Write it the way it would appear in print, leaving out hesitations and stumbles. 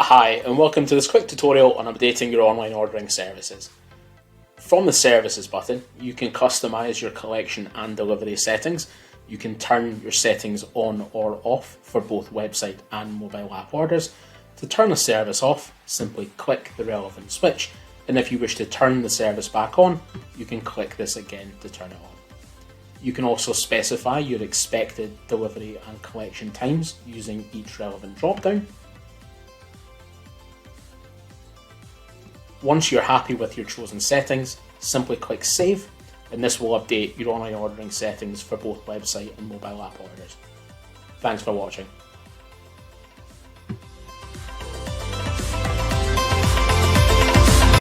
Hi and welcome to this quick tutorial on updating your online ordering services. From the Services button, you can customize your collection and delivery settings. You can turn your settings on or off for both website and mobile app orders. To turn a service off, simply click the relevant switch, and if you wish to turn the service back on, you can click this again to turn it on. You can also specify your expected delivery and collection times using each relevant drop-down. Once you're happy with your chosen settings, simply click Save, and this will update your online ordering settings for both website and mobile app orders. Thanks for watching.